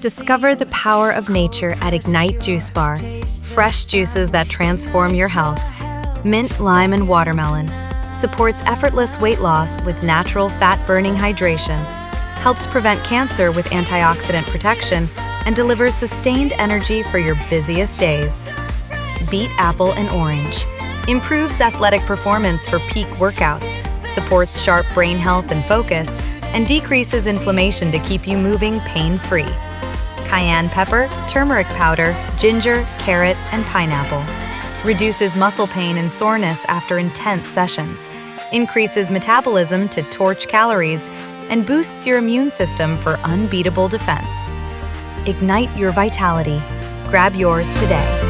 Discover the power of nature at Ignite Juice Bar. Fresh juices that transform your health. Mint, lime, and watermelon. Supports effortless weight loss with natural fat-burning hydration. Helps prevent cancer with antioxidant protection and delivers sustained energy for your busiest days. Beet apple and orange. Improves athletic performance for peak workouts, supports sharp brain health and focus, and decreases inflammation to keep you moving pain-free. Cayenne pepper, turmeric powder, ginger, carrot, and pineapple. Reduces muscle pain and soreness after intense sessions, increases metabolism to torch calories, and boosts your immune system for unbeatable defense. Ignite your vitality. Grab yours today.